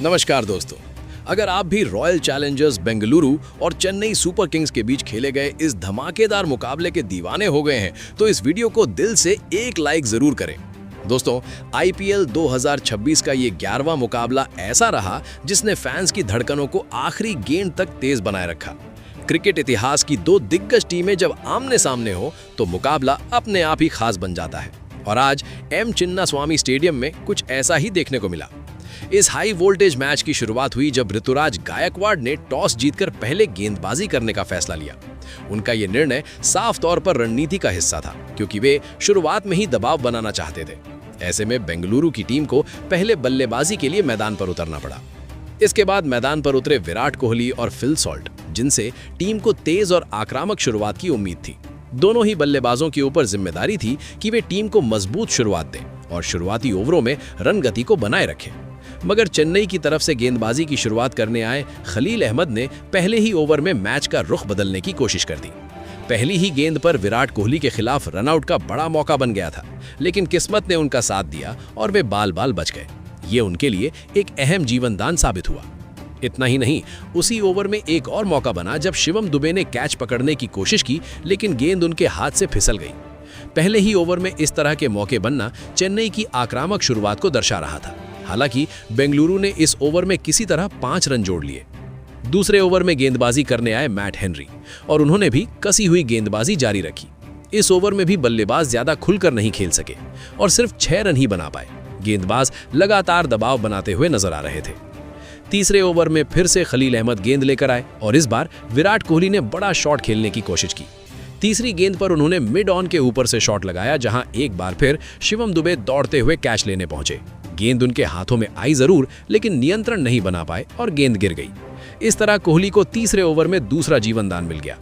नमस्कार दोस्तों, अगर आप भी रॉयल चैलेंजर्स बेंगलुरु और चेन्नई सुपर किंग्स के बीच खेले गए इस धमाकेदार मुकाबले के दीवाने हो गए हैं तो इस वीडियो को दिल से एक लाइक जरूर करें। दोस्तों, आईपीएल 2026 का ये 11वां मुकाबला ऐसा रहा जिसने फैंस की धड़कनों को आखिरी गेंद तक तेज बनाए रखा। क्रिकेट इतिहास की दो दिग्गज टीमें जब आमने सामने हो तो मुकाबला अपने आप ही खास बन जाता है और आज एम चिन्नास्वामी स्टेडियम में कुछ ऐसा ही देखने को मिला। इस हाई वोल्टेज मैच की शुरुआत हुई जब ऋतुराज गायकवाड़ ने टॉस जीतकर पहले गेंदबाजी करने का फैसला लिया। उनका यह निर्णय साफ तौर पर रणनीति का हिस्सा था, क्योंकि वे शुरुआत में ही दबाव बनाना चाहते थे। ऐसे में बेंगलुरु की टीम को पहले बल्लेबाजी के लिए मैदान पर उतरना पड़ा। इसके बाद मैदान पर उतरे विराट कोहली और फिल सॉल्ट, जिनसे टीम को तेज और आक्रामक शुरुआत की उम्मीद थी। दोनों ही बल्लेबाजों के ऊपर जिम्मेदारी थी कि वे टीम को मजबूत शुरुआत दें और शुरुआती ओवरों में रन गति को बनाए रखें। मगर चेन्नई की तरफ से गेंदबाजी की शुरुआत करने आए खलील अहमद ने पहले ही ओवर में मैच का रुख बदलने की कोशिश कर दी। पहली ही गेंद पर विराट कोहली के खिलाफ रनआउट का बड़ा मौका बन गया था, लेकिन किस्मत ने उनका साथ दिया और वे बाल बाल बच गए। ये उनके लिए एक अहम जीवनदान साबित हुआ। इतना ही नहीं, उसी ओवर में एक और मौका बना जब शिवम दुबे ने कैच पकड़ने की कोशिश की, लेकिन गेंद उनके हाथ से फिसल गई। पहले ही ओवर में इस तरह के मौके बनना चेन्नई की आक्रामक शुरुआत को दर्शा रहा था। हालांकि बेंगलुरु ने इस ओवर में किसी तरह 5 रन जोड़ लिए। दूसरे ओवर में गेंदबाजी करने आए मैट हेनरी और उन्होंने भी कसी हुई गेंदबाजी जारी रखी। इस ओवर में भी बल्लेबाज ज्यादा खुलकर नहीं खेल सके और सिर्फ 6 रन ही बना पाए। गेंदबाज लगातार दबाव बनाते हुए नजर आ रहे थे। तीसरे ओवर में फिर से खलील अहमद गेंद लेकर आए और इस बार विराट कोहली ने बड़ा शॉट खेलने की कोशिश की। तीसरी गेंद पर उन्होंने मिड ऑन के ऊपर से शॉट लगाया, जहां एक बार फिर शिवम दुबे दौड़ते हुए कैच लेने पहुंचे। गेंद उनके हाथों में आई जरूर, लेकिन नियंत्रण नहीं बना पाए और गेंद गिर गई। इस तरह कोहली को तीसरे ओवर में दूसरा जीवनदान मिल गया।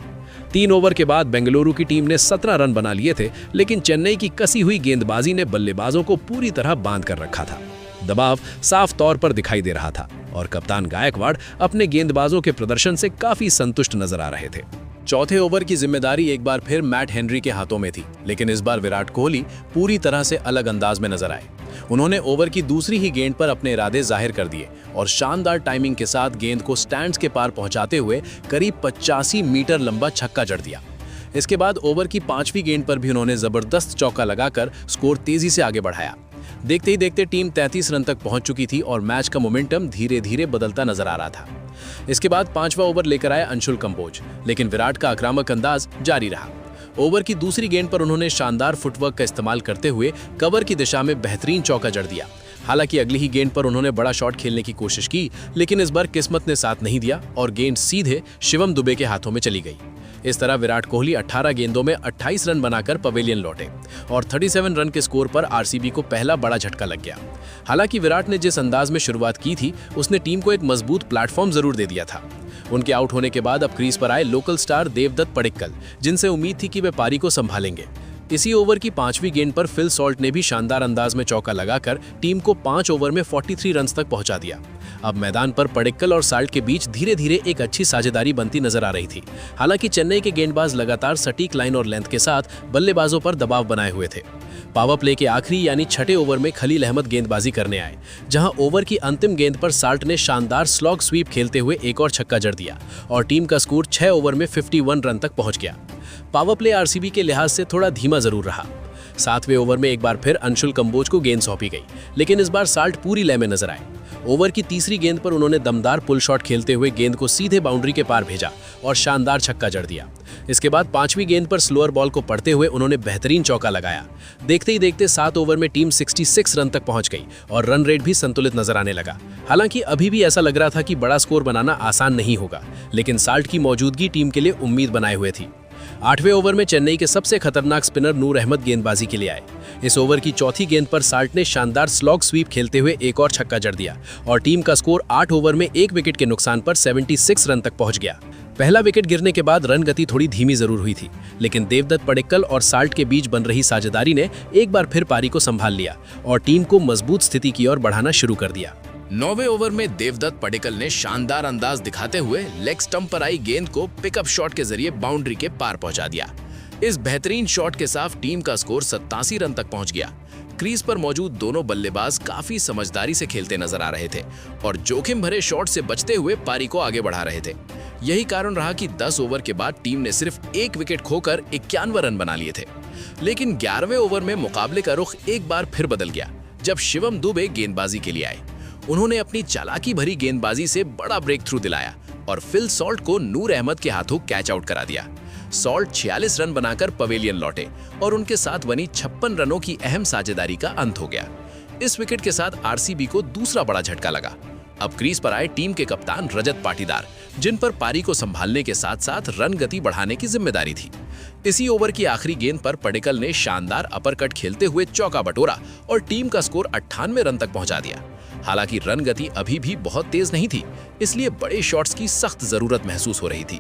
3 ओवर के बाद बेंगलुरु की टीम ने 17 रन बना लिए थे, लेकिन चेन्नई की कसी हुई गेंदबाजी ने बल्लेबाजों को पूरी तरह बांध कर रखा था। दबाव साफ तौर पर दिखाई दे रहा था और कप्तान गायकवाड़ अपने गेंदबाजों के प्रदर्शन से काफी संतुष्ट नजर आ रहे थे। चौथे ओवर की जिम्मेदारी एक बार फिर मैट हेनरी के हाथों में थी, लेकिन इस बार विराट कोहली पूरी तरह से अलग अंदाज में नजर आए। उन्होंने ओवर की दूसरी ही गेंद पर अपने इरादे जाहिर कर दिए और शानदार टाइमिंग के साथ गेंद को स्टैंड्स के पार पहुंचाते हुए करीब 85 मीटर लंबा छक्का जड़ दिया। इसके बाद ओवर की 5वीं गेंद पर भी उन्होंने जबरदस्त चौका लगाकर स्कोर तेजी से आगे बढ़ाया। देखते ही देखते टीम 33 रन तक पहुंच चुकी थी और मैच का मोमेंटम धीरे धीरे बदलता नजर आ रहा था। इसके बाद 5वां ओवर लेकर आए अंशुल कंबोज, लेकिन विराट का आक्रामक अंदाज जारी रहा। ओवर की दूसरी गेंद पर उन्होंने शानदार फुटवर्क का इस्तेमाल करते हुए कवर की दिशा में बेहतरीन चौका जड़ दिया। हालांकि अगली ही गेंद पर उन्होंने बड़ा शॉट खेलने की कोशिश की, लेकिन इस बार किस्मत ने साथ नहीं दिया और गेंद सीधे शिवम दुबे के हाथों में चली गई। इस तरह विराट कोहली 18 गेंदों में 28 रन बनाकर पवेलियन लौटे और 37 रन के स्कोर पर आरसीबी को पहला बड़ा झटका लग गया। हालांकि विराट ने जिस अंदाज में शुरुआत की थी, उसने टीम को एक मजबूत प्लेटफॉर्म जरूर दे दिया था। उनके आउट होने के बाद अब क्रीज पर आए लोकल स्टार देवदत्त पडिक्कल, जिनसे उम्मीद थी कि वे पारी को संभालेंगे। इसी ओवर की 5वीं गेंद पर फिल सॉल्ट ने भी शानदार अंदाज में चौका लगाकर टीम को 5 ओवर में 43 रन तक पहुंचा दिया। अब मैदान पर पडिक्कल और साल्ट के बीच धीरे धीरे एक अच्छी साझेदारी बनती नजर आ रही थी। हालांकि चेन्नई के गेंदबाज लगातार सटीक लाइन और लेंथ के साथ बल्लेबाजों पर दबाव बनाए हुए थे। पावर प्ले के आखिरी यानी 6ठे ओवर में खलील अहमद गेंदबाजी करने आए, जहां ओवर की अंतिम गेंद पर साल्ट ने शानदार स्लॉग स्वीप खेलते हुए एक और छक्का जड़ दिया और टीम का स्कोर 6 ओवर में 51 रन तक पहुंच गया। पावर प्ले आरसीबी के लिहाज से थोड़ा धीमा जरूर रहा। 7वें ओवर में एक बार फिर अंशुल कंबोज को गेंद सौंपी गई, लेकिन इस बार साल्ट पूरी लय में नजर आए। ओवर की तीसरी गेंद पर उन्होंने दमदार पुल शॉट खेलते हुए गेंद को सीधे बाउंड्री के पार भेजा और शानदार छक्का जड़ दिया। इसके बाद 5वीं गेंद पर स्लोअर बॉल को पढ़ते हुए उन्होंने बेहतरीन चौका लगाया। देखते ही देखते 7 ओवर में टीम 66 रन तक पहुंच गई और रन रेट भी संतुलित नजर आने लगा। हालांकि अभी भी ऐसा लग रहा था कि बड़ा स्कोर बनाना आसान नहीं होगा, लेकिन साल्ट की मौजूदगी टीम के लिए उम्मीद बनाए हुए थी। 8वें ओवर में चेन्नई के सबसे खतरनाक स्पिनर नूर अहमद गेंदबाजी के लिए आए। इस ओवर की चौथी गेंद पर साल्ट ने शानदार स्लॉग स्वीप खेलते हुए एक और छक्का जड़ दिया और टीम का स्कोर 8 ओवर में 1 विकेट के नुकसान पर 76 रन तक पहुंच गया। पहला विकेट गिरने के बाद रन गति थोड़ी धीमी जरूर हुई थी, लेकिन देवदत्त पडिक्कल और साल्ट के बीच बन रही साझेदारी ने एक बार फिर पारी को संभाल लिया और टीम को मजबूत स्थिति की ओर बढ़ाना शुरू कर दिया। 9वें ओवर में देवदत्त पडिक्कल ने शानदार अंदाज दिखाते हुए लेग स्टंप पर आई गेंद को पिकअप शॉट के जरिए बाउंड्री के पार पहुंचा दिया। इस बेहतरीन शॉट के साथ टीम का स्कोर 87 रन तक पहुंच गया। क्रीज पर मौजूद दोनों बल्लेबाज काफी समझदारी से खेलते नजर आ रहे थे और जोखिम भरे शॉट से बचते हुए पारी को आगे बढ़ा रहे थे। यही कारण रहा कि 10 ओवर के बाद टीम ने सिर्फ 1 विकेट खोकर 51 रन बना लिए थे। लेकिन 11वें ओवर में मुकाबले का रुख एक बार फिर बदल गया जब शिवम दुबे गेंदबाजी के लिए आए। उन्होंने अपनी चालाकी भरी गेंदबाजी से बड़ा ब्रेक थ्रू दिलाया और फिल सॉल्ट को नूर अहमद के हाथों कैच आउट करा दिया। सॉल्ट 46 रन बनाकर पवेलियन लौटे और उनके साथ बनी 56 रनों की अहम साझेदारी का अंत हो गया। इस विकेट के साथ आरसीबी को दूसरा बड़ा झटका लगा। अब क्रीज पर आए टीम के कप्तान रजत पाटीदार, जिन पर पारी को संभालने के साथ साथ रन गति बढ़ाने की जिम्मेदारी थी। इसी ओवर की आखिरी गेंद पर पडिक्कल ने शानदार अपरकट खेलते हुए चौका बटोरा और टीम का स्कोर 98 रन तक पहुंचा दिया। हालांकि रन गति अभी भी बहुत तेज नहीं थी, इसलिए बड़े शॉट्स की सख्त जरूरत महसूस हो रही थी।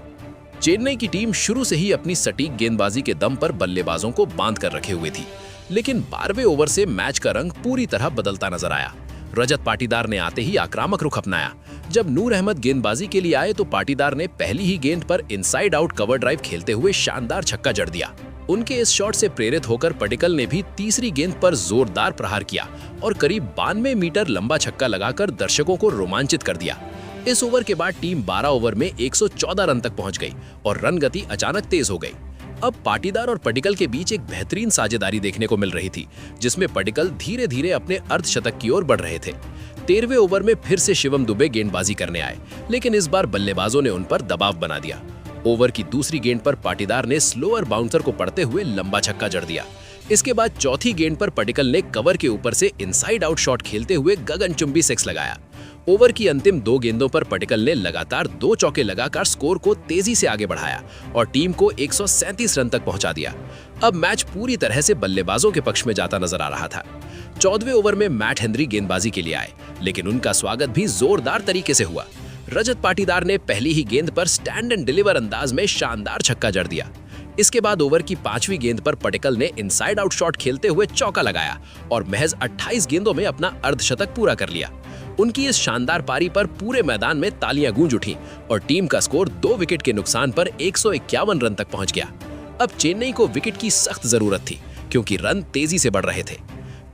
चेन्नई की टीम शुरू से ही अपनी सटीक गेंदबाजी के दम पर बल्लेबाजों को बांध कर रखे हुए थी, लेकिन 12वें ओवर से मैच का रंग पूरी तरह बदलता नजर आया। रजत पाटीदार ने आते ही आक्रामक रुख अपनाया। जब नूर अहमद गेंदबाजी के लिए आए तो पाटीदार ने पहली ही गेंद पर इनसाइड आउट कवर ड्राइव खेलते हुए शानदार छक्का जड़ दिया। उनके इस शॉट से प्रेरित होकर पडिक्कल ने भी तीसरी गेंद पर जोरदार प्रहार किया और करीब 92 मीटर लंबा छक्का लगाकर दर्शकों को रोमांचित कर दिया। इस ओवर के बाद टीम 12 ओवर में 114 रन तक पहुंच गई और रन गति अचानक तेज हो गई। अब पाटीदार और पडिक्कल के बीच एक बेहतरीन साझेदारी देखने को मिल रही थी, जिसमें पडिक्कल धीरे धीरे अपने अर्धशतक की ओर बढ़ रहे थे। 13वें ओवर में फिर से शिवम दुबे गेंदबाजी करने आए, लेकिन इस बार बल्लेबाजों ने उन पर दबाव बना दिया। ओवर की दूसरी गेंद पर पाटीदार ने स्लोअर बाउंसर को पड़ते हुए लंबा छक्का जड़ दिया। इसके बाद चौथी गेंद पर पडिक्कल ने कवर के ऊपर से इनसाइड आउट शॉट खेलते हुए गगनचुंबी सिक्स लगाया। ओवर की अंतिम 2 गेंदों पर पडिक्कल ने लगातार 2 चौके लगाकर स्कोर को तेजी से आगे बढ़ाया और टीम को 137 रन तक पहुंचा दिया। अब मैच पूरी तरह से बल्लेबाजों के पक्ष में जाता नजर आ रहा था। 14वें ओवर में मैट हेनरी गेंदबाजी के लिए आए, लेकिन उनका स्वागत भी जोरदार तरीके से हुआ। रजत पाटीदार ने पहली ही गेंद पर स्टैंड एंड डिलीवर अंदाज में शानदार छक्का जड़ दिया। इसके बाद ओवर की 5वीं गेंद पर पडिक्कल ने इनसाइड आउट शॉट खेलते हुए चौका लगाया और महज 28 गेंदों में अपना अर्धशतक पूरा कर लिया। उनकी इस शानदार पारी पर पूरे मैदान में तालियां गूंज उठीं और टीम का स्कोर 2 विकेट के नुकसान पर 151 रन तक पहुंच गया। अब चेन्नई को विकेट की सख्त जरूरत थी, क्योंकि रन तेजी से बढ़ रहे थे।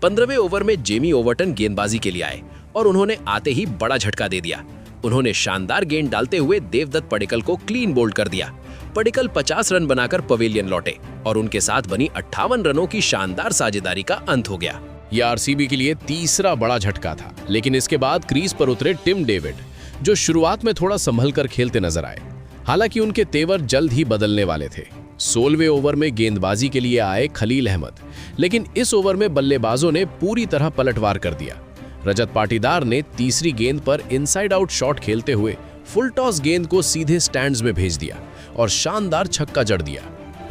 15वें ओवर में जेमी ओवर्टन गेंदबाजी के लिए आए और उन्होंने आते ही बड़ा झटका दे दिया। उन्होंने शानदार गेंद डालते हुए देवदत्त पडिक्कल को क्लीन बोल्ड कर दिया। पडिक्कल 50 रन बनाकर पवेलियन लौटे और उनके साथ बनी 58 रनों की शानदार साझेदारी का अंत हो गया। यह आरसीबी के लिए तीसरा बड़ा झटका था, लेकिन इसके बाद क्रीज पर उतरे टिम डेविड, जो शुरुआत में थोड़ा संभल कर खेलते नजर आए। हालांकि उनके तेवर जल्द ही बदलने वाले थे। 16वें ओवर में गेंदबाजी के लिए आए खलील अहमद, लेकिन इस ओवर में बल्लेबाजों ने पूरी तरह पलटवार कर दिया। रजत पाटीदार ने तीसरी गेंद पर इनसाइड आउट शॉट खेलते हुए फुल टॉस गेंद को सीधे स्टैंड्स में भेज दिया और शानदार छक्का जड़ दिया।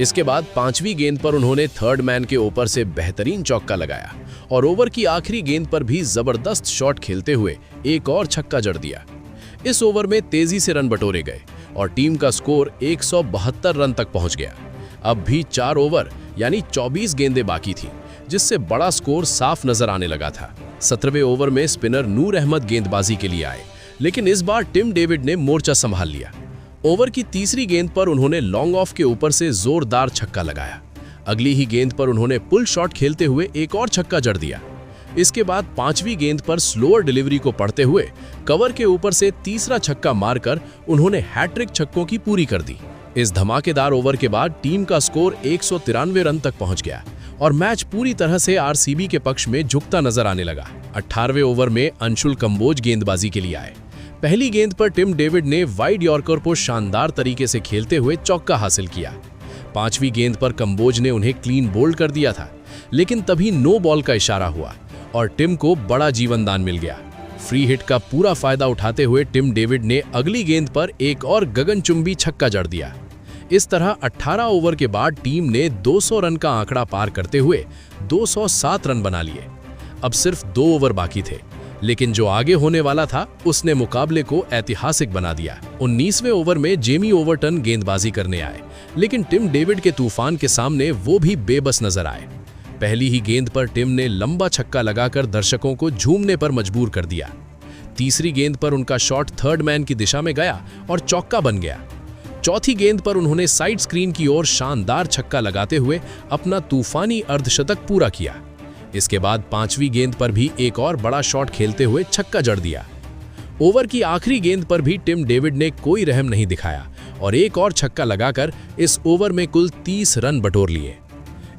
इसके बाद 5वीं गेंद पर उन्होंने थर्ड मैन के ऊपर से बेहतरीन चौका लगाया और ओवर की आखिरी गेंद पर भी जबरदस्त शॉट खेलते हुए एक और छक्का जड़ दिया। इस ओवर में तेजी से रन बटोरे गए और टीम का स्कोर 172 रन तक पहुंच गया। अब भी 4 ओवर यानी 24 गेंदें बाकी थी, जिससे बड़ा स्कोर साफ नजर आने लगा था। 17वें ओवर में स्पिनर नूर अहमद गेंदबाजी के लिए आए, लेकिन इस बार टिम डेविड ने मोर्चा संभाल लिया। ओवर की तीसरी गेंद पर उन्होंने लॉन्ग ऑफ के ऊपर से जोरदार छक्का लगाया। अगली ही गेंद पर उन्होंने पुल शॉट खेलते हुए एक और छक्का जड़ दिया। इसके बाद 5वीं गेंद पर स्लोअर डिलीवरी को पढ़ते हुए कवर के ऊपर से तीसरा छक्का मारकर उन्होंने हैट्रिक छक्कों की पूरी कर दी। इस धमाकेदार ओवर के बाद टीम का स्कोर 193 रन तक पहुंच गया और मैच पूरी तरह से आरसीबी के पक्ष में झुकता नजर आने लगा। 18वें ओवर में अंशुल कंबोज गेंदबाजी के लिए आए। पहली गेंद पर टिम डेविड ने वाइड यॉर्कर को शानदार तरीके से खेलते हुए चौका हासिल किया। 5वीं गेंद पर कंबोज ने उन्हें क्लीन बोल्ड कर दिया था, लेकिन तभी नो बॉल का इशारा हुआ और टिम को बड़ा जीवनदान मिल गया। फ्री हिट का पूरा फायदा उठाते हुए टिम डेविड ने अगली गेंद पर एक और गगनचुंबी छक्का जड़ दिया। इस तरह 18 ओवर के बाद टीम ने 200 रन का आंकड़ा पार करते हुए 207 रन बना लिए। अब सिर्फ 2 ओवर बाकी थे, लेकिन जो आगे होने वाला था उसने मुकाबले को ऐतिहासिक बना दिया। 19वें ओवर में जेमी ओवर्टन गेंदबाजी करने आए, लेकिन टिम डेविड के तूफान के सामने वो भी बेबस नजर आए। पहली ही गेंद पर टिम ने लंबा छक्का लगाकर दर्शकों को झूमने पर मजबूर कर दिया। तीसरी गेंद पर उनका शॉट थर्ड मैन की दिशा में गया और चौका बन गया। चौथी गेंद पर उन्होंने साइड स्क्रीन की ओर शानदार छक्का लगाते हुए अपना तूफानी अर्धशतक पूरा किया। इसके बाद 5वीं गेंद पर भी एक और बड़ा शॉट खेलते हुए छक्का जड़ दिया। ओवर की आखिरी गेंद पर भी टिम डेविड ने कोई रहम नहीं दिखाया और एक और छक्का लगाकर इस ओवर में कुल 30 रन बटोर लिए।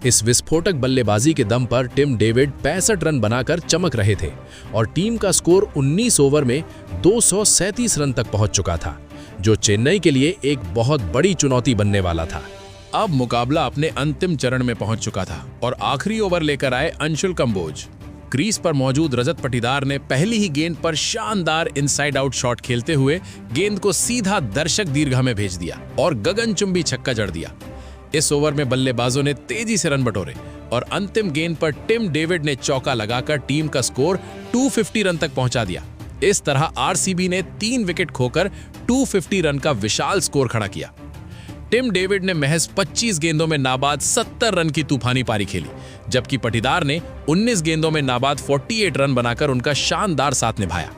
इस विस्फोटक बल्लेबाजी के दम पर टिम डेविड 65 रन बनाकर चमक रहे थे और टीम का स्कोर 19 ओवर में 237 रन तक पहुंच चुका था, जो चेन्नई के लिए एक बहुत बड़ी चुनौती बनने वाला था। अब मुकाबला अपने अंतिम चरण में पहुंच चुका था और आखिरी ओवर लेकर आए अंशुल कंबोज। क्रीज पर मौजूद रजत पाटीदार ने पहली ही गेंद पर शानदार इनसाइड आउट शॉट खेलते हुए गेंद को सीधा दर्शक दीर्घा में भेज दिया और गगनचुंबी छक्का जड़ दिया। इस ओवर में बल्लेबाजों ने तेजी से रन बटोरे और अंतिम गेंद पर टिम डेविड ने चौका लगाकर टीम का स्कोर 250 रन तक पहुंचा दिया। इस तरह आरसीबी ने 3 विकेट खोकर 250 रन का विशाल स्कोर खड़ा किया। टिम डेविड ने महज 25 गेंदों में नाबाद 70 रन की तूफानी पारी खेली, जबकि पाटीदार ने 19 गेंदों में नाबाद 48 रन बनाकर उनका शानदार साथ निभाया।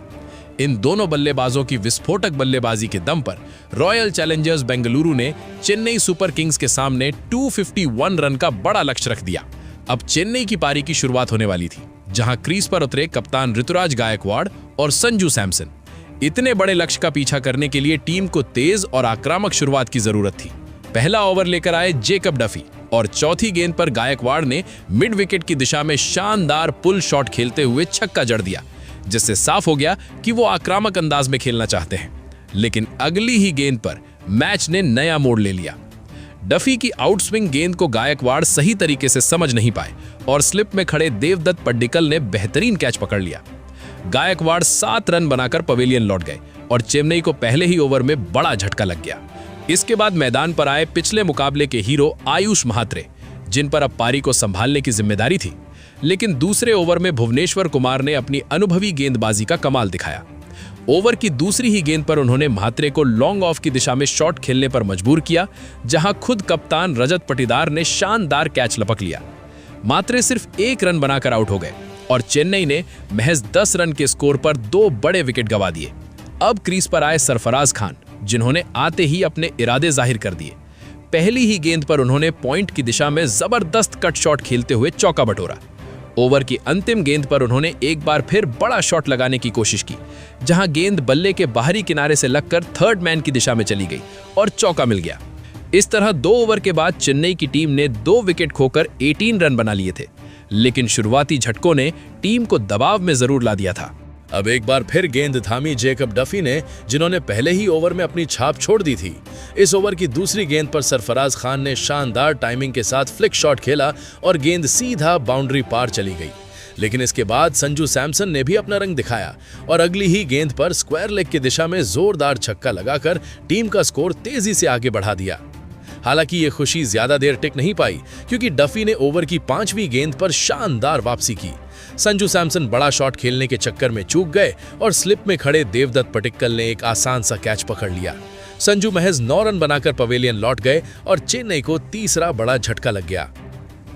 इन दोनों बल्लेबाजों की विस्फोटक बल्लेबाजी के दम पर रॉयल चैलेंजर्स बेंगलुरु ने चेन्नई सुपर किंग्स के सामने 251 रन का बड़ा लक्ष्य रख दिया। अब चेन्नई की पारी की शुरुआत होने वाली थी, जहां क्रीज पर उतरे कप्तान ऋतुराज गायकवाड़ और संजू सैमसन। इतने बड़े लक्ष्य का पीछा करने के लिए टीम को तेज और आक्रामक शुरुआत की जरूरत थी। पहला ओवर लेकर आए जेकब डफी और चौथी गेंद पर गायकवाड़ ने मिड विकेट की दिशा में शानदार पुल शॉट खेलते हुए छक्का जड़ दिया, जिससे साफ हो गया कि वो आक्रामक अंदाज में खेलना चाहते हैं। लेकिन अगली ही गेंद पर मैच ने नया मोड़ ले लिया। डफी की आउटस्विंग गेंद को गायकवाड़ सही तरीके से समझ नहीं पाए और स्लिप में खड़े देवदत्त पड्डिकल ने बेहतरीन कैच पकड़ लिया। गायकवाड़ 7 रन बनाकर पवेलियन लौट गए और चेन्नई को पहले ही ओवर में बड़ा झटका लग गया। इसके बाद मैदान पर आए पिछले मुकाबले के हीरो आयुष महात्रे, जिन पर अब पारी को संभालने की जिम्मेदारी थी। लेकिन दूसरे ओवर में भुवनेश्वर कुमार ने अपनी अनुभवी गेंदबाजी का कमाल दिखाया। ओवर की दूसरी ही गेंद पर उन्होंने महात्रे को लॉन्ग ऑफ की दिशा में शॉट खेलने पर मजबूर किया, जहां खुद कप्तान रजत पाटीदार ने शानदार कैच लपक लिया। महात्रे सिर्फ 1 रन बनाकर आउट हो गए और चेन्नई ने महज 10 रन के स्कोर पर 2 बड़े विकेट गंवा दिए। अब क्रीज पर आए सरफराज खान, जिन्होंने आते ही अपने इरादे जाहिर कर दिए। पहली ही गेंद पर उन्होंने पॉइंट की दिशा में जबरदस्त कट शॉट खेलते हुए चौका बटोरा। ओवर की अंतिम गेंद पर उन्होंने एक बार फिर बड़ा शॉट लगाने की कोशिश की, जहां गेंद बल्ले के बाहरी किनारे से लगकर थर्ड मैन की दिशा में चली गई और चौका मिल गया। इस तरह 2 ओवर के बाद चेन्नई की टीम ने 2 विकेट खोकर 18 रन बना लिए थे, लेकिन शुरुआती झटकों ने टीम को दबाव में जरूर ला दिया था। अब एक बार फिर गेंद थामी जेकब डफी ने, जिन्होंने पहले ही ओवर में अपनी छाप छोड़ दी थी। इस ओवर की दूसरी गेंद पर सरफराज खान ने शानदार टाइमिंग के साथ फ्लिक शॉट खेला और गेंद सीधा बाउंड्री पार चली गई। लेकिन इसके बाद संजू सैमसन ने भी अपना रंग दिखाया और अगली ही गेंद पर स्क्वायर लेग की दिशा में जोरदार छक्का लगाकर टीम का स्कोर तेजी से आगे बढ़ा दिया। हालांकि ये खुशी ज्यादा देर टिक नहीं पाई, क्योंकि डफी ने ओवर की 5वीं गेंद पर शानदार वापसी की। संजू सैमसन बड़ा शॉट खेलने के चक्कर में चूक गए और स्लिप में खड़े देवदत्त पड्डिकल ने एक आसान सा कैच पकड़ लिया। संजू महज 9 रन बनाकर पवेलियन लौट गए और चेन्नई को तीसरा बड़ा झटका लग गया।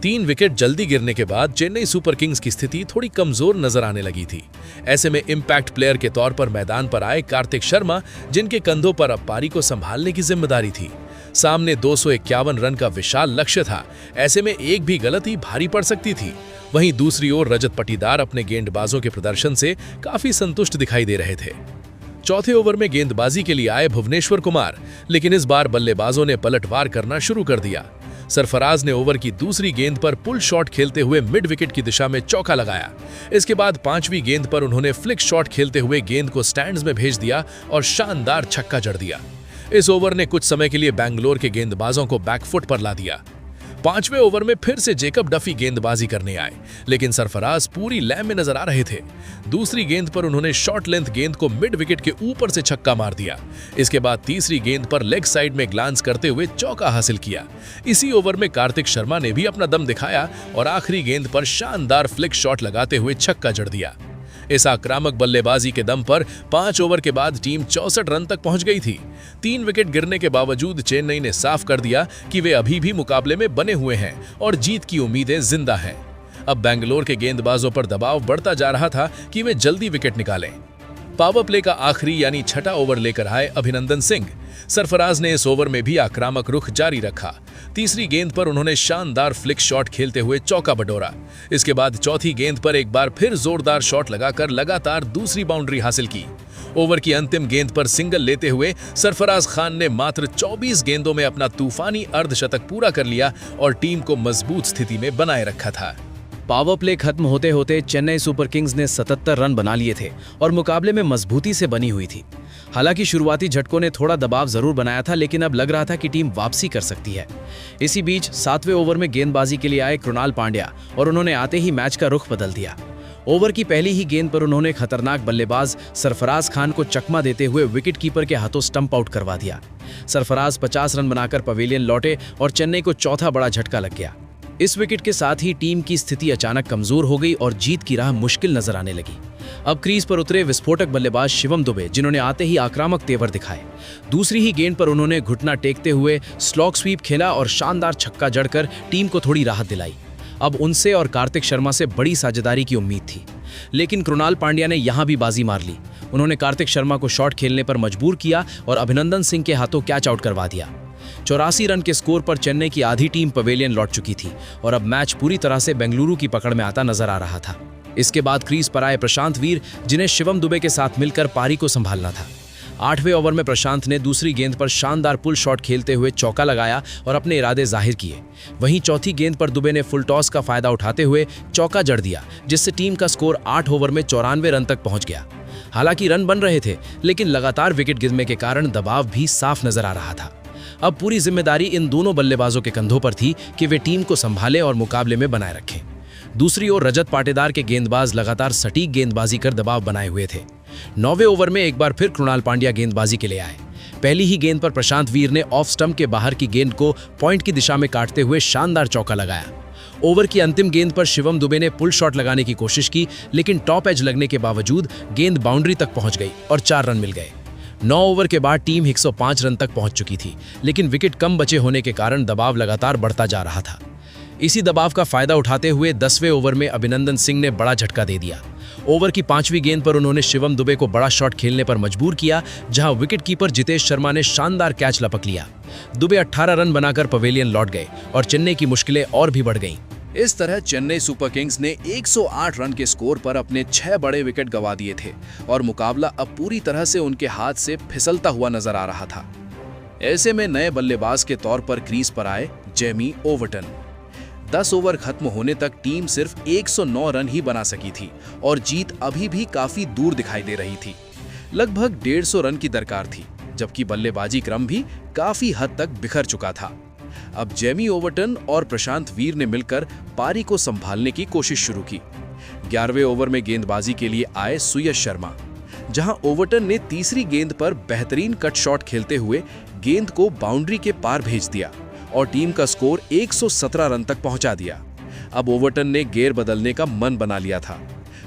3 विकेट जल्दी गिरने के बाद चेन्नई सुपर किंग्स की स्थिति थोड़ी कमजोर नजर आने लगी थी। ऐसे में इंपैक्ट प्लेयर के तौर पर मैदान पर आए कार्तिक शर्मा, जिनके कंधों पर अब पारी को संभालने की जिम्मेदारी थी। सामने 251 रन का विशाल लक्ष्य था। ऐसे में एक भी गलती भारी पड़ सकती थी। वहीं दूसरी ओर रजत पाटीदार अपने गेंदबाजों के प्रदर्शन से काफी संतुष्ट दिखाई दे रहे थे। चौथे ओवर में गेंदबाजी के लिए आए भुवनेश्वर कुमार, लेकिन इस बार बल्लेबाजों ने पलटवार करना शुरू कर दिया। सरफराज ने ओवर की दूसरी गेंद पर पुल शॉट खेलते हुए मिड विकेट की दिशा में चौका लगाया। इसके बाद 5वीं गेंद पर उन्होंने फ्लिक शॉट खेलते हुए गेंद को स्टैंड्स में भेज दिया और शानदार छक्का जड़ दिया। इस ओवर ने कुछ समय के लिए बैंगलोर के गेंदबाजों को बैकफुट पर ला दिया। 5वें ओवर में फिर से जेकब डफी गेंदबाजी करने आए, लेकिन सरफराज पूरी लय में नजर आ रहे थे। दूसरी गेंद पर उन्होंने शॉर्ट लेंथ गेंद को मिड विकेट के ऊपर से छक्का मार दिया। इसके बाद तीसरी गेंद पर लेग साइड में ग्लांस करते हुए चौका हासिल किया। इसी ओवर में कार्तिक शर्मा ने भी अपना दम दिखाया और आखिरी गेंद पर शानदार फ्लिक शॉट लगाते हुए छक्का जड़ दिया। इस आक्रामक बल्लेबाजी के दम पर 5 ओवर के बाद टीम 64 रन तक पहुंच गई थी। 3 विकेट गिरने के बावजूद चेन्नई ने साफ कर दिया कि वे अभी भी मुकाबले में बने हुए हैं और जीत की उम्मीदें जिंदा हैं। अब बेंगलोर के गेंदबाजों पर दबाव बढ़ता जा रहा था कि वे जल्दी विकेट निकालें। पावर प्ले का आखिरी यानी छठा ओवर लेकर आए अभिनंदन सिंह। सरफराज ने इस ओवर में भी आक्रामक रुख जारी रखा। तीसरी गेंद पर उन्होंने शानदार फ्लिक शॉट खेलते हुए चौका बटोरा। इसके बाद चौथी गेंद पर एक बार फिर जोरदार शॉट लगाकर लगातार दूसरी बाउंड्री हासिल की। ओवर की अंतिम गेंद पर सिंगल लेते हुए सरफराज खान ने मात्र 24 गेंदों में अपना तूफानी अर्धशतक पूरा कर लिया और टीम को मजबूत स्थिति में बनाए रखा था। पावर प्ले खत्म होते होते चेन्नई सुपर किंग्स ने 77 रन बना लिए थे और मुकाबले में मजबूती से बनी हुई थी। हालांकि शुरुआती झटकों ने थोड़ा दबाव जरूर बनाया था, लेकिन अब लग रहा था कि टीम वापसी कर सकती है। इसी बीच 7वें ओवर में गेंदबाजी के लिए आए कृणाल पांड्या और उन्होंने आते ही मैच का रुख बदल दिया। ओवर की पहली ही गेंद पर उन्होंने खतरनाक बल्लेबाज सरफराज खान को चकमा देते हुए विकेट कीपर के हाथों स्टंप आउट करवा दिया। सरफराज 50 रन बनाकर पवेलियन लौटे और चेन्नई को चौथा बड़ा झटका लग गया। इस विकेट के साथ ही टीम की स्थिति अचानक कमजोर हो गई और जीत की राह मुश्किल नजर आने लगी। अब क्रीज पर उतरे विस्फोटक बल्लेबाज शिवम दुबे, जिन्होंने आते ही आक्रामक तेवर दिखाए। दूसरी ही गेंद पर उन्होंने घुटना टेकते हुए स्लॉग स्वीप खेला और शानदार छक्का जड़कर टीम को थोड़ी राहत दिलाई। अब उनसे और कार्तिक शर्मा से बड़ी साझेदारी की उम्मीद थी, लेकिन कृणाल पांड्या ने यहां भी बाजी मार ली। उन्होंने कार्तिक शर्मा को शॉट खेलने पर मजबूर किया और अभिनंदन सिंह के हाथों कैच आउट करवा दिया। 84 रन के स्कोर पर चेन्नई की आधी टीम पवेलियन लौट चुकी थी और अब मैच पूरी तरह से बेंगलुरु की पकड़ में आता नजर आ रहा था। इसके बाद क्रीज पर आए प्रशांत वीर, जिन्हें शिवम दुबे के साथ मिलकर पारी को संभालना था। 8वें ओवर में प्रशांत ने दूसरी गेंद पर शानदार पुल शॉट खेलते हुए चौका लगाया और अपने इरादे जाहिर किए। वहीं चौथी गेंद पर दुबे ने फुल टॉस का फायदा उठाते हुए चौका जड़ दिया, जिससे टीम का स्कोर 8 ओवर में 94 रन तक पहुंच गया। हालांकि रन बन रहे थे, लेकिन लगातार विकेट गिरने के कारण दबाव भी साफ नजर आ रहा था। अब पूरी जिम्मेदारी इन दोनों बल्लेबाजों के कंधों पर थी कि वे टीम को संभालें और मुकाबले में बनाए रखें। दूसरी ओर रजत पाटीदार के गेंदबाज लगातार सटीक गेंदबाजी कर दबाव बनाए हुए थे। 9वें ओवर में एक बार फिर कृणाल पांड्या गेंदबाजी के लिए आए। पहली ही गेंद पर प्रशांत वीर ने ऑफ स्टंप के बाहर की गेंद को पॉइंट की दिशा में काटते हुए शानदार चौका लगाया। ओवर की अंतिम गेंद पर शिवम दुबे ने पुल शॉट लगाने की कोशिश की, लेकिन टॉप एज लगने के बावजूद गेंद बाउंड्री तक पहुंच गई और 4 रन मिल गए। 9 ओवर के बाद टीम 105 रन तक पहुंच चुकी थी, लेकिन विकेट कम बचे होने के कारण दबाव लगातार बढ़ता जा रहा था। इसी दबाव का फायदा उठाते हुए 10वें ओवर में अभिनंदन सिंह ने बड़ा झटका दे दिया। ओवर की 5वीं गेंद पर उन्होंने शिवम दुबे को बड़ा शॉट खेलने पर मजबूर किया, जहां विकेट कीपर जितेश शर्मा ने शानदार कैच लपक लिया। दुबे 18 रन बनाकर पवेलियन लौट गए और चेन्नई की मुश्किलें और भी बढ़ गईं। इस तरह चेन्नई सुपर किंग्स ने 108 रन के स्कोर पर अपने 6 बड़े विकेट गंवा दिए थे और मुकाबला अब पूरी तरह से उनके हाथ से फिसलता हुआ नजर आ रहा था। ऐसे में नए बल्लेबाज के तौर पर क्रीज पर आए जेमी ओवरटन। 10 ओवर खत्म होने तक टीम सिर्फ 109 रन ही बना सकी थी और जीत अभी भी काफी दूर दिखाई दे रही थी। लगभग 150 रन की दरकार थी, जबकि बल्लेबाजी क्रम भी काफी हद तक बिखर चुका था। अब जेमी ओवरटन और प्रशांत वीर ने मिलकर पारी को संभालने की कोशिश शुरू की। 11वें ओवर में गेंदबाजी के लिए आए सुयश शर्मा, जहां ओवरटन ने तीसरी गेंद पर बेहतरीन कट शॉट खेलते हुए गेंद को बाउंड्री के पार भेज दिया और टीम का स्कोर 117 रन तक पहुंचा दिया। अब ओवरटन ने गेयर बदलने का मन बना लिया था।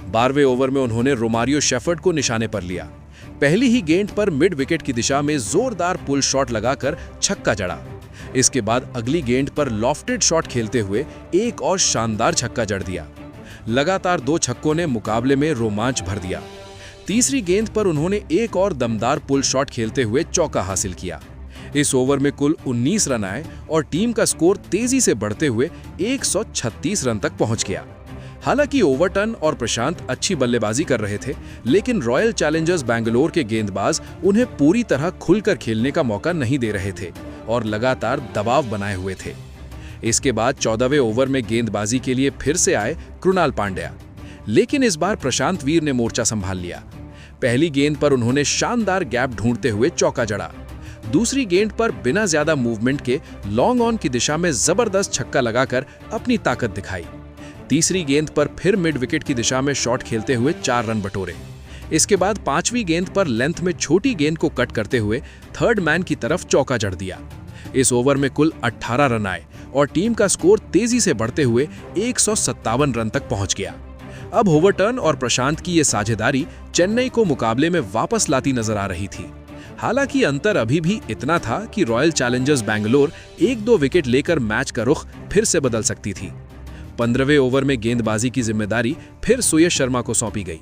12वें ओवर में उन्होंने रोमारियो शेफर्ड को निशाने पर लिया। पहली ही गेंद पर मिड विकेट की दिशा में जोरदार पुल शॉट लगाकर छक्का जड़ा। इसके बाद अगली गेंद पर लॉफ्टेड शॉट खेलते हुए एक और शानदार छक्का जड़ दिया। लगातार 2 छक्कों ने मुकाबले में रोमांच भर दिया। तीसरी गेंद पर उन्होंने एक और दमदार पुल शॉट खेलते हुए चौका हासिल किया। इस ओवर में कुल 19 रन आए और टीम का स्कोर तेजी से बढ़ते हुए 136 रन तक पहुंच गया। हालांकि ओवरटन और प्रशांत अच्छी बल्लेबाजी कर रहे थे, लेकिन रॉयल चैलेंजर्स बैंगलोर के गेंदबाज उन्हें पूरी तरह खुलकर खेलने का मौका नहीं दे रहे थे और लगातार दबाव बनाए हुए थे। इसके बाद 14वें ओवर में गेंदबाजी के लिए फिर से आए कृणाल पांड्या, लेकिन इस बार प्रशांत वीर ने मोर्चा संभाल लिया। पहली गेंद पर उन्होंने शानदार गैप ढूंढते हुए चौका जड़ा। दूसरी गेंद पर बिना ज्यादा मूवमेंट के लॉन्ग ऑन की दिशा में जबरदस्त छक्का लगाकर अपनी ताकत दिखाई। तीसरी गेंद पर फिर मिड विकेट की दिशा में शॉट खेलते हुए 4 रन बटोरे। इसके बाद 5वीं गेंद पर लेंथ में छोटी गेंद को कट करते हुए थर्ड मैन की तरफ चौका जड़ दिया। इस ओवर में कुल 18 रन आए और टीम का स्कोर तेजी से बढ़ते हुए 157 रन तक पहुंच गया। अब ओवरटन और प्रशांत की ये साझेदारी चेन्नई को मुकाबले में वापस लाती नजर आ रही थी। हालांकि अंतर अभी भी इतना था कि रॉयल चैलेंजर्स बैंगलोर 1-2 विकेट लेकर मैच का रुख फिर से बदल सकती थी। 15वें ओवर में गेंदबाजी की जिम्मेदारी फिर सुयश शर्मा को सौंपी गई।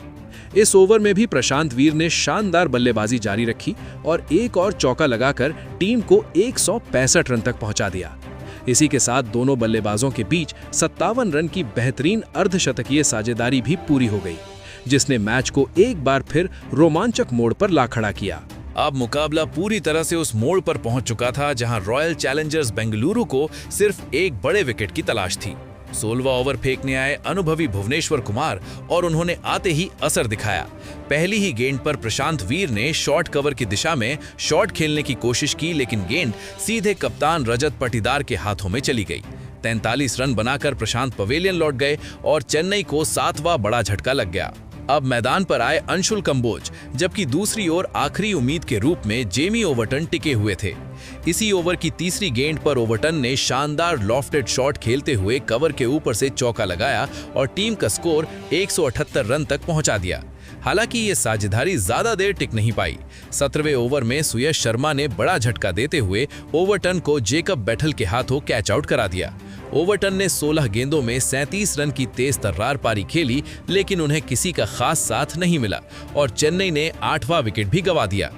इस ओवर में भी प्रशांत वीर ने शानदार बल्लेबाजी जारी रखी और एक और चौका लगाकर टीम को 165 रन तक पहुंचा दिया। इसी के साथ दोनों बल्लेबाजों के बीच 57 रन की बेहतरीन अर्धशतकीय साझेदारी भी पूरी हो गई, जिसने मैच को एक बार फिर रोमांचक मोड़ पर ला खड़ा किया। अब मुकाबला पूरी तरह से उस मोड़ पर पहुंच चुका था जहां रॉयल चैलेंजर्स बेंगलुरु को सिर्फ एक बड़े विकेट की तलाश थी। 16वां ओवर फेंकने आए अनुभवी भुवनेश्वर कुमार और उन्होंने आते ही असर दिखाया। पहली ही गेंद पर प्रशांत वीर ने शॉर्ट कवर की दिशा में शॉट खेलने की कोशिश की, लेकिन गेंद सीधे कप्तान रजत पाटीदार के हाथों में चली गई। 43 रन बनाकर प्रशांत पवेलियन लौट गए और चेन्नई को 7वां बड़ा झटका लग गया। अब मैदान पर आए अंशुल कंबोज, जबकि दूसरी ओर आखिरी उम्मीद के रूप में जेमी ओवर्टन टिके हुए थे। इसी ओवर की तीसरी गेंद पर ओवर्टन ने शानदार लॉफ्टेड शॉट खेलते हुए कवर के ऊपर से चौका लगाया और टीम का स्कोर 178 रन तक पहुंचा दिया। हालांकि ये साझेदारी ज्यादा देर टिक नहीं पाई। 17वें ओवर में सुयश शर्मा ने बड़ा झटका देते हुए ओवर्टन को जेकब बैटल के हाथों कैच आउट करा दिया। ओवर्टन ने 16 गेंदों में 37 रन की तेज तर्रार पारी खेली, लेकिन उन्हें किसी का खास साथ नहीं मिला और चेन्नई ने 8वां विकेट भी गंवा दिया।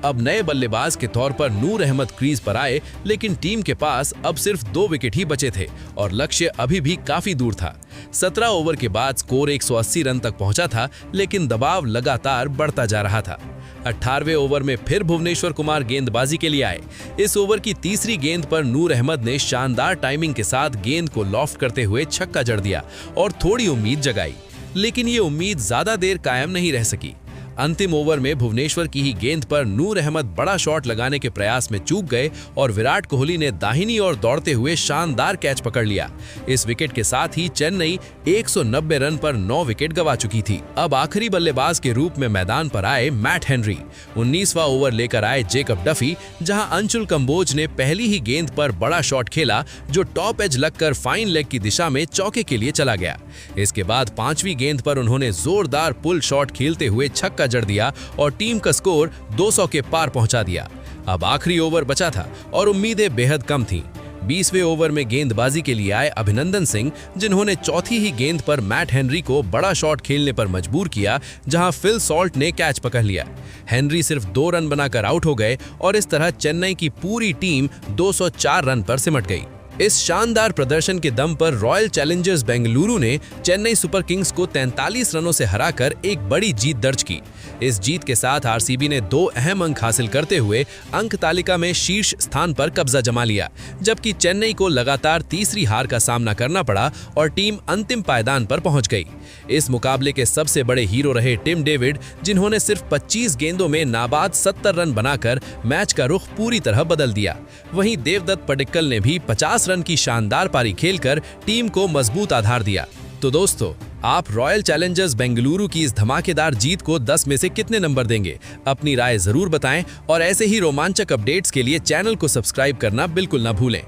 अब नए बल्लेबाज के तौर पर नूर अहमद क्रीज पर आए, लेकिन टीम के पास अब सिर्फ 2 विकेट ही बचे थे और लक्ष्य अभी भी काफी दूर था। 17 ओवर के बाद स्कोर 180 रन तक पहुंचा था, लेकिन दबाव लगातार बढ़ता जा रहा था। 18वें ओवर में फिर भुवनेश्वर कुमार गेंदबाजी के लिए आए। इस ओवर की तीसरी गेंद पर नूर अहमद ने शानदार टाइमिंग के साथ गेंद को लॉफ्ट करते हुए छक्का जड़ दिया और थोड़ी उम्मीद जगाई, लेकिन ये उम्मीद ज्यादा देर कायम नहीं रह सकी। अंतिम ओवर में भुवनेश्वर की ही गेंद पर नूर अहमद बड़ा शॉट लगाने के प्रयास में चूक गए और विराट कोहली ने दाहिनी ओर दौड़ते हुए शानदार कैच पकड़ लिया। इस विकेट के साथ ही चेन्नई 190 रन पर 9 विकेट गंवा चुकी थी। अब आखिरी बल्लेबाज के रूप में मैदान पर आए मैट हेनरी। 19वां ओवर लेकर आए जेकब डफी, जहां अंशुल कंबोज ने पहली ही गेंद पर बड़ा शॉट खेला जो टॉप एज लगकर फाइन लेग की दिशा में चौके के लिए चला गया। इसके बाद 5वीं गेंद पर उन्होंने जोरदार पुल शॉट खेलते हुए छक्का जड़ दिया और टीम का स्कोर 200 के पार पहुंचा दिया। अब आखिरी ओवर बचा था और उम्मीदें बेहद कम थीं। 20वें ओवर में गेंदबाजी के लिए आए अभिनंदन सिंह, जिन्होंने चौथी ही गेंद पर मैट हेनरी को बड़ा शॉट खेलने पर मजबूर किया, जहां फिल सॉल्ट ने कैच पकड़ लिया। हेनरी सिर्फ 2 रन बनाकर आउट हो गए और इस तरह चेन्नई की पूरी टीम 204 रन पर सिमट गई। इस शानदार प्रदर्शन के दम पर रॉयल चैलेंजर्स बेंगलुरु ने चेन्नई सुपर किंग्स को 43 रनों से हराकर एक बड़ी जीत दर्ज की। इस जीत के साथ आरसीबी ने 2 अहम अंक हासिल करते हुए अंक तालिका में शीर्ष स्थान पर कब्जा जमा लिया, जबकि चेन्नई को लगातार तीसरी हार का सामना करना पड़ा और टीम अंतिम पायदान पर पहुंच गई। इस मुकाबले के सबसे बड़े हीरो रहे टिम डेविड, जिन्होंने सिर्फ 25 गेंदों में नाबाद 70 रन बनाकर मैच का रुख पूरी तरह बदल दिया। वहीं देवदत्त पडिक्कल ने भी 50 रन की शानदार पारी खेलकर टीम को मजबूत आधार दिया। तो दोस्तों, आप रॉयल चैलेंजर्स बेंगलुरु की इस धमाकेदार जीत को 10 में से कितने नंबर देंगे? अपनी राय जरूर बताएं और ऐसे ही रोमांचक अपडेट्स के लिए चैनल को सब्सक्राइब करना बिल्कुल ना भूलें।